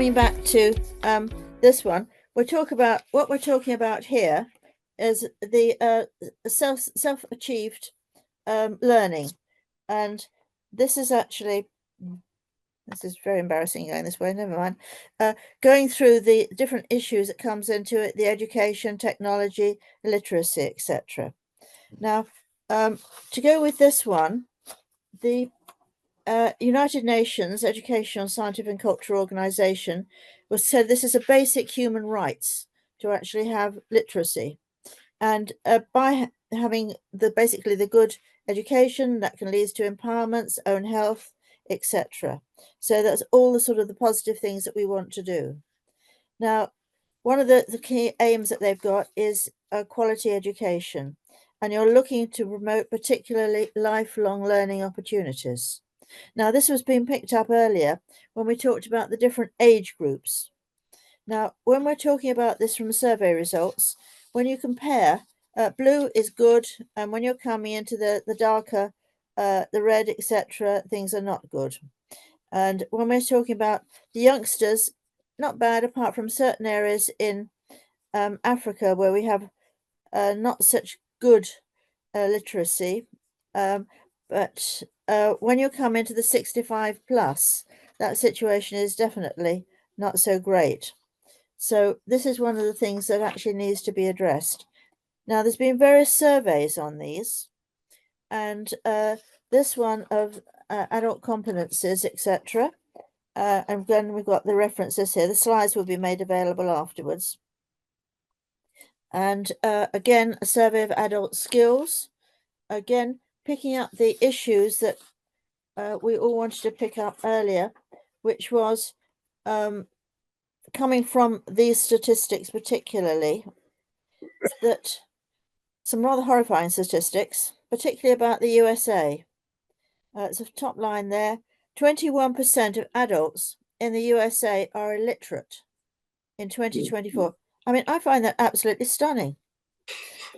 coming back to this one, what we're talking about here is the self-achieved learning, and this is actually, this is very embarrassing going this way, never mind. Going through the different issues that comes into it, the education, technology, literacy, etc. Now, to go with this one, the United Nations Educational, Scientific and Cultural Organization was said this is a basic human rights to actually have literacy, and by having basically the good education that can lead to empowerments, own health, etc. So that's all the sort of the positive things that we want to do. Now, one of the key aims that they've got is quality education, and you're looking to promote particularly lifelong learning opportunities. Now, this was being picked up earlier when we talked about the different age groups. Now, when we're talking about this from survey results, when you compare, blue is good, and when you're coming into the darker, the red, etc., things are not good. And when we're talking about the youngsters, not bad, apart from certain areas in Africa where we have not such good literacy, but when you come into the 65 plus, that situation is definitely not so great. So this is one of the things that actually needs to be addressed. Now, there's been various surveys on these, and this one of adult competencies, etc. And again, we've got the references here. The slides will be made available afterwards. And again, a survey of adult skills. Again, picking up the issues that we all wanted to pick up earlier, which was coming from these statistics particularly, that some rather horrifying statistics, particularly about the USA. It's a top line there. 21% of adults in the USA are illiterate in 2024. I mean, I find that absolutely stunning.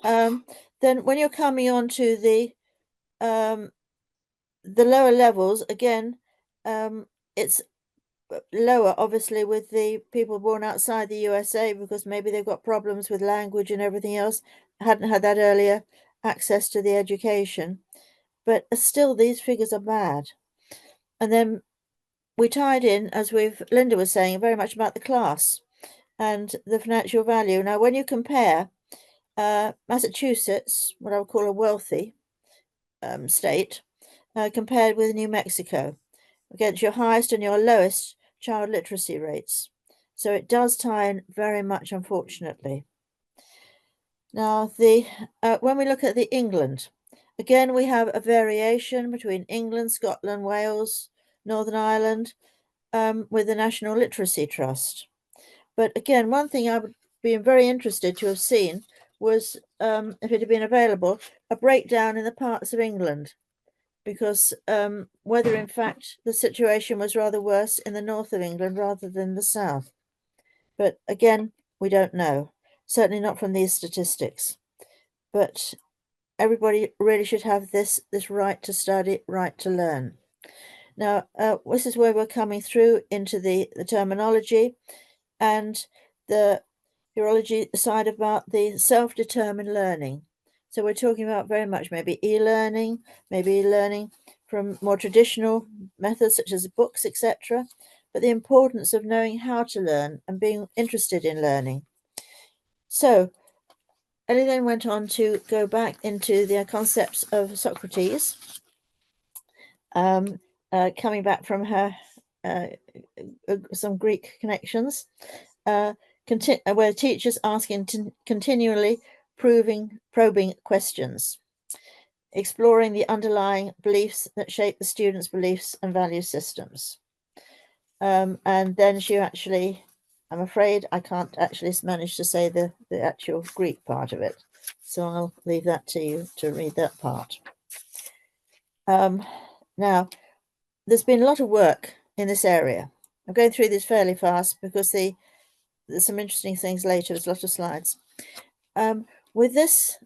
Then when you're coming on to the lower levels, again, it's lower, obviously, with the people born outside the USA, because maybe they've got problems with language and everything else, hadn't had that earlier access to the education. But still, these figures are bad. And then we tied in, as Linda was saying, very much about the class and the financial value. Now, when you compare Massachusetts, what I would call a wealthy state, compared with New Mexico, against your highest and your lowest child literacy rates. So it does tie in very much, unfortunately. Now, when we look at the England, again, we have a variation between England, Scotland, Wales, Northern Ireland, with the National Literacy Trust. But again, one thing I would be very interested to have seen was, if it had been available, a breakdown in the parts of England, because whether in fact the situation was rather worse in the north of England rather than the south. But again, we don't know, certainly not from these statistics. But everybody really should have this right to study, right to learn. Now, this is where we're coming through into the terminology and the urology side about the self-determined learning. So we're talking about very much maybe e-learning, maybe learning from more traditional methods such as books, etc. But the importance of knowing how to learn and being interested in learning. So Ellie then went on to go back into the concepts of Socrates, coming back from her some Greek connections, where teachers asking continually probing questions, exploring the underlying beliefs that shape the students' beliefs and value systems. And then she actually, I'm afraid I can't actually manage to say the actual Greek part of it. So I'll leave that to you to read that part. Now, there's been a lot of work in this area. I'm going through this fairly fast because there's some interesting things later. There's a lot of slides. With this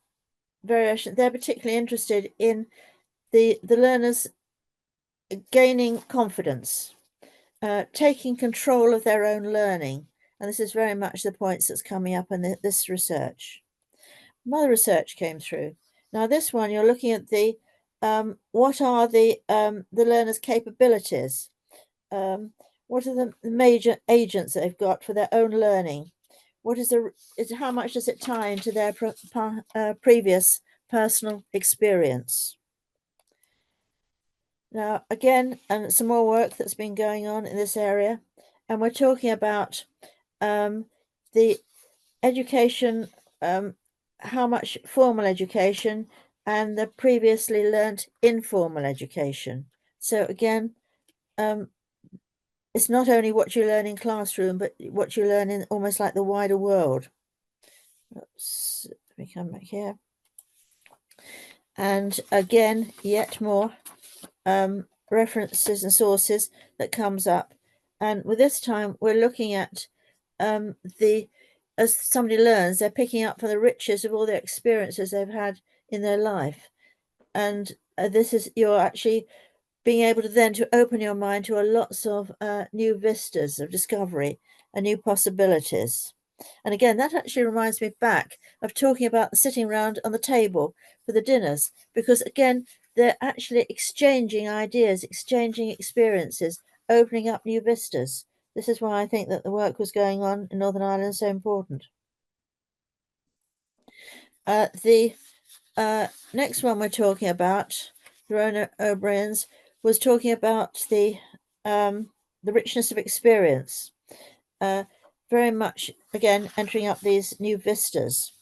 variation, they're particularly interested in the learners gaining confidence. taking control of their own learning. And this is very much the points that's coming up in this research. Another research came through. Now this one, you're looking at the what are the learner's capabilities? What are the major agents that they've got for their own learning? What is how much does it tie into their previous personal experience? Now, again, and some more work that's been going on in this area, and we're talking about the education, how much formal education and the previously learnt informal education. So again, it's not only what you learn in classroom, but what you learn in almost like the wider world. Oops, let me come back here. And again, yet more references and sources that comes up. And with this time, we're looking at as somebody learns, they're picking up from the riches of all their experiences they've had in their life. And this is, you're actually being able to then to open your mind to lots of new vistas of discovery and new possibilities. And again, that actually reminds me back of talking about sitting around on the table for the dinners, because again, they're actually exchanging ideas, exchanging experiences, opening up new vistas. This is why I think that the work was going on in Northern Ireland is so important. The next one we're talking about, Rona O'Brien's, was talking about the richness of experience. Very much, again, entering up these new vistas.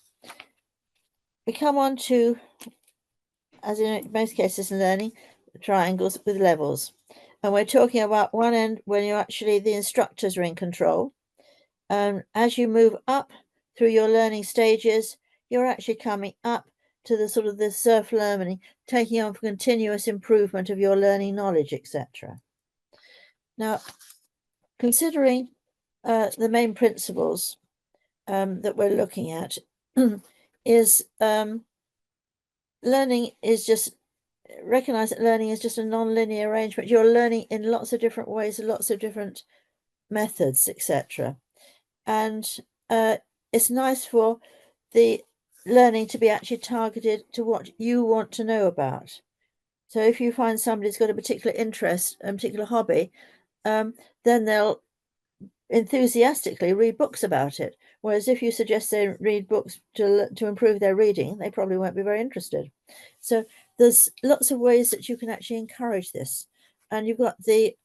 We come on to, as in most cases in learning, triangles with levels. And we're talking about one end when you're actually, the instructors are in control. And as you move up through your learning stages, you're actually coming up to the sort of the self-learning, taking on for continuous improvement of your learning knowledge, etc. Now, considering the main principles that we're looking at is learning is just, recognize that learning is just a non-linear arrangement. You're learning in lots of different ways, lots of different methods, etc. And it's nice for the learning to be actually targeted to what you want to know about. So if you find somebody's got a particular interest, a particular hobby, then they'll enthusiastically read books about it. Whereas if you suggest they read books to improve their reading, they probably won't be very interested. So there's lots of ways that you can actually encourage this. And you've got the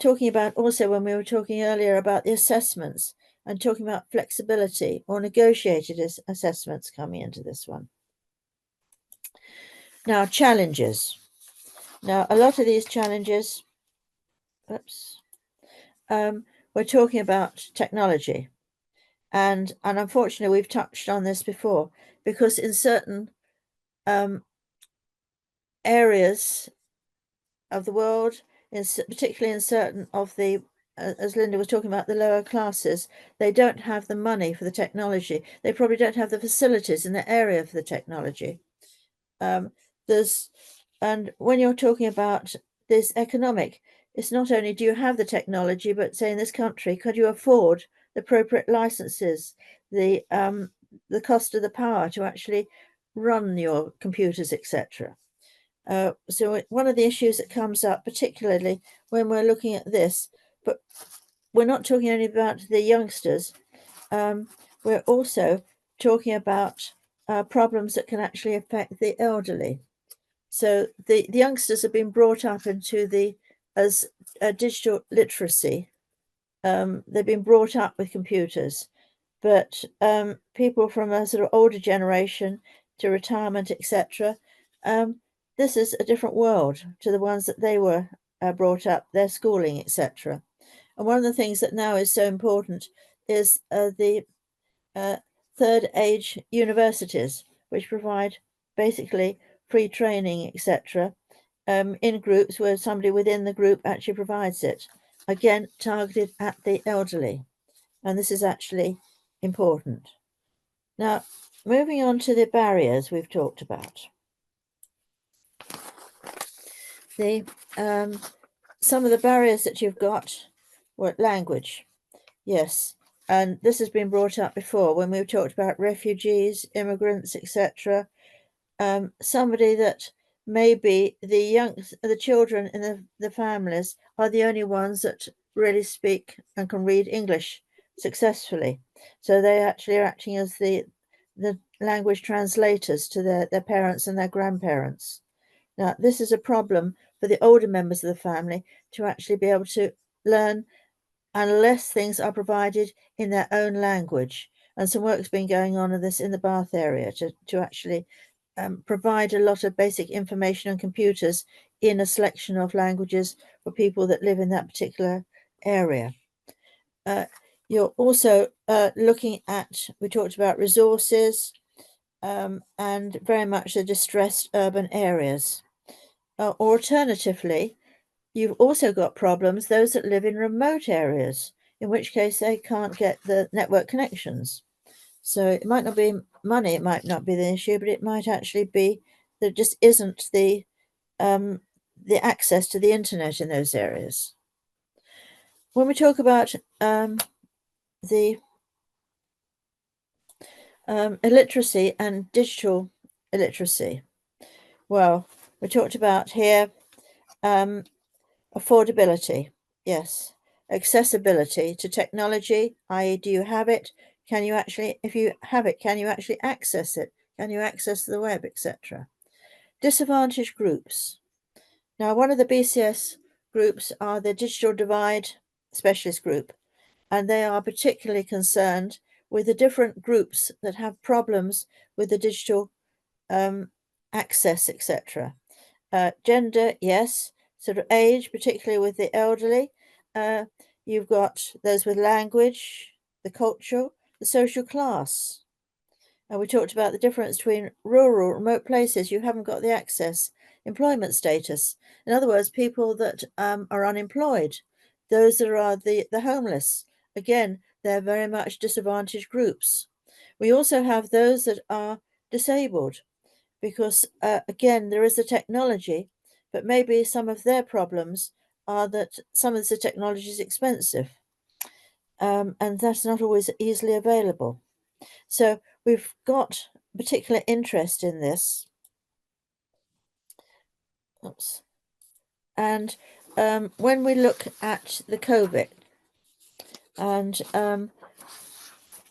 talking about also, when we were talking earlier about the assessments and talking about flexibility or negotiated assessments coming into this one. Now, challenges. Now, a lot of these challenges, we're talking about technology. And unfortunately, we've touched on this before, because in certain areas of the world, particularly in certain of the, as Linda was talking about, the lower classes, they don't have the money for the technology. They probably don't have the facilities in the area for the technology. And when you're talking about this economic, it's not only do you have the technology, but say in this country, could you afford the appropriate licenses, the cost of the power to actually run your computers, etc. So one of the issues that comes up, particularly when we're looking at this, but we're not talking only about the youngsters, we're also talking about problems that can actually affect the elderly. So the youngsters have been brought up into as digital literacy. They've been brought up with computers, but people from a sort of older generation to retirement, etc., this is a different world to the ones that they were brought up, their schooling, etc. And one of the things that now is so important is the third age universities, which provide basically free training, etc., in groups where somebody within the group actually provides it, again targeted at the elderly. And this is actually important. Now, moving on to the barriers we've talked about. The some of the barriers that you've got were language. Yes. And this has been brought up before when we've talked about refugees, immigrants, etc. Somebody that maybe the children in the families are the only ones that really speak and can read English successfully. So they actually are acting as the language translators to their parents and their grandparents. Now, this is a problem for the older members of the family to actually be able to learn unless things are provided in their own language. And some work's been going on in this in the Bath area to actually provide a lot of basic information on computers in a selection of languages for people that live in that particular area. You're also looking at, we talked about resources and very much the distressed urban areas. Alternatively, you've also got problems, those that live in remote areas, in which case they can't get the network connections. So it might not be money, it might not be the issue, but it might actually be there just isn't the access to the internet in those areas. When we talk about the illiteracy and digital illiteracy, well, we talked about here affordability, yes, accessibility to technology, i.e., do you have it? Can you actually, if you have it, can you actually access it? Can you access the web, etc.? Disadvantaged groups. Now, one of the BCS groups are the Digital Divide Specialist Group, and they are particularly concerned with the different groups that have problems with the digital access, etc. Gender, yes. Sort of age, particularly with the elderly. You've got those with language, the cultural, the social class. And we talked about the difference between rural, remote places. You haven't got the access, employment status. In other words, people that are unemployed, those that are the homeless. Again, they're very much disadvantaged groups. We also have those that are disabled because, again, there is the technology, but maybe some of their problems are that some of the technology is expensive and that's not always easily available. So we've got particular interest in this. Oops. And when we look at the COVID, and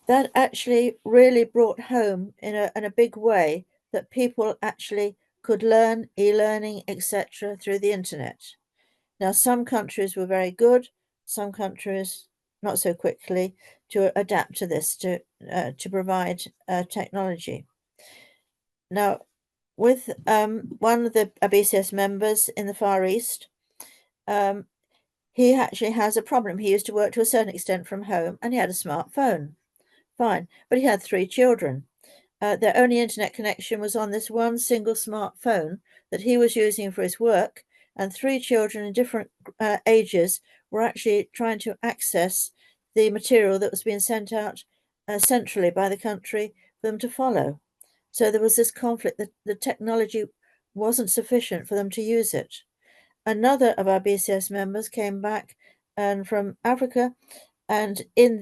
that actually really brought home in a big way that people actually could learn e-learning, etc., through the internet. Now, some countries were very good, some countries not so quickly to adapt to this, to provide technology. Now, with one of the BCS members in the Far East, he actually has a problem. He used to work to a certain extent from home and he had a smartphone. Fine. But he had 3 children. Their only internet connection was on this one single smartphone that he was using for his work, and 3 children in different ages were actually trying to access the material that was being sent out centrally by the country for them to follow. So there was this conflict that the technology wasn't sufficient for them to use it. Another of our BCS members came back and from Africa, and in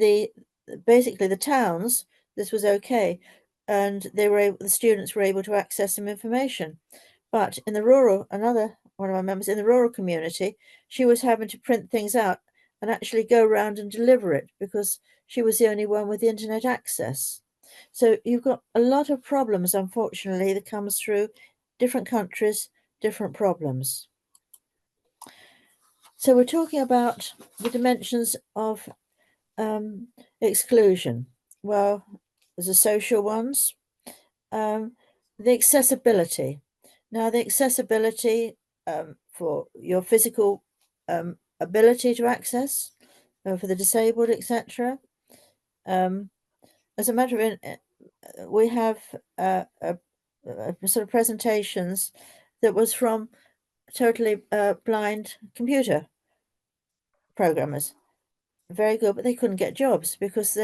basically the towns, this was okay, and the students were able to access some information. But in the rural, another one of our members in the rural community, she was having to print things out and actually go around and deliver it because she was the only one with the internet access. So you've got a lot of problems, unfortunately, that comes through different countries, different problems. So we're talking about the dimensions of exclusion. Well, there's the social ones, the accessibility. Now, the accessibility for your physical ability to access, for the disabled, etc. As a matter of we have sort of presentations that was from totally blind computer programmers. Very good, but they couldn't get jobs because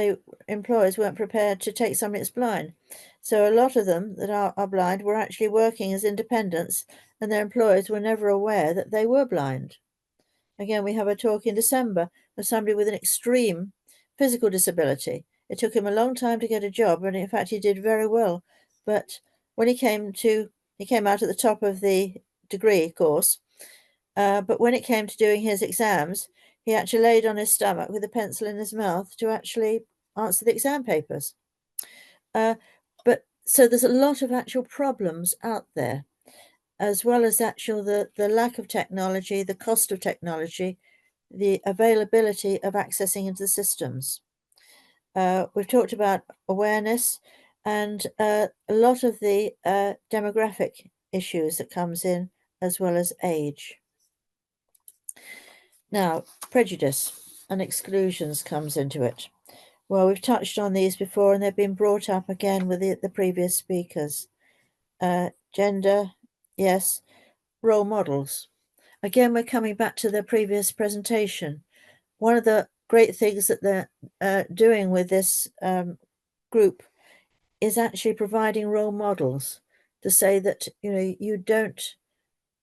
employers weren't prepared to take somebody that's blind. So a lot of them that are blind were actually working as independents, and their employers were never aware that they were blind. Again, we have a talk in December of somebody with an extreme physical disability. It took him a long time to get a job, and in fact, he did very well. But when he came out at the top of the degree course. But when it came to doing his exams, he actually laid on his stomach with a pencil in his mouth to actually answer the exam papers. But so there's a lot of actual problems out there, as well as the lack of technology, the cost of technology, the availability of accessing into the systems. We've talked about awareness and a lot of the demographic issues that comes in, as well as age. Now, prejudice and exclusions comes into it. Well, we've touched on these before, and they've been brought up again with the previous speakers. Gender, yes. Role models. Again, we're coming back to the previous presentation. One of the great things that they're doing with this group is actually providing role models to say that,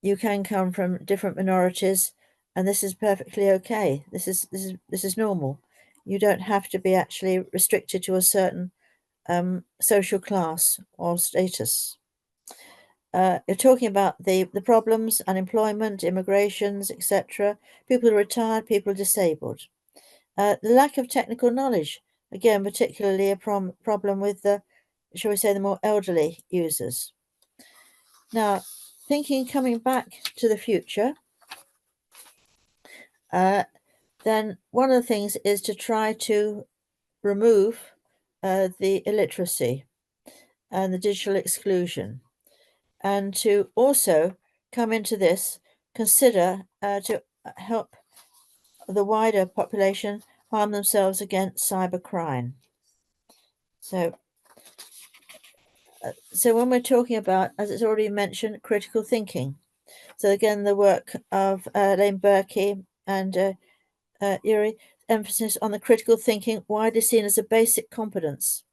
you can come from different minorities, and this is perfectly okay. This is normal. You don't have to be actually restricted to a certain social class or status. You're talking about the problems, unemployment, immigrations, etc. People who are retired, people disabled. The lack of technical knowledge, again, particularly a problem with shall we say, the more elderly users. Now, coming back to the future, then one of the things is to try to remove the illiteracy and the digital exclusion, and to also come into this, consider to help the wider population arm themselves against cybercrime. So when we're talking about, as it's already mentioned, critical thinking. So again, the work of Lane Berkey and Yuri, emphasis on the critical thinking widely seen as a basic competence,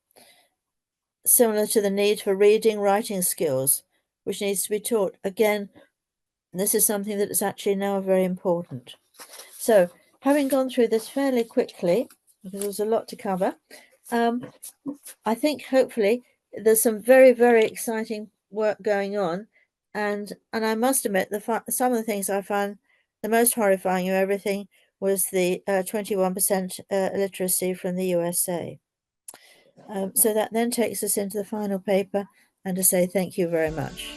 similar to the need for reading, writing skills, which needs to be taught. Again, this is something that is actually now very important. So, having gone through this fairly quickly, because there's a lot to cover, I think hopefully there's some very, very exciting work going on, and I must admit some of the things I found the most horrifying of everything was the 21% illiteracy from the USA. So that then takes us into the final paper, and to say thank you very much.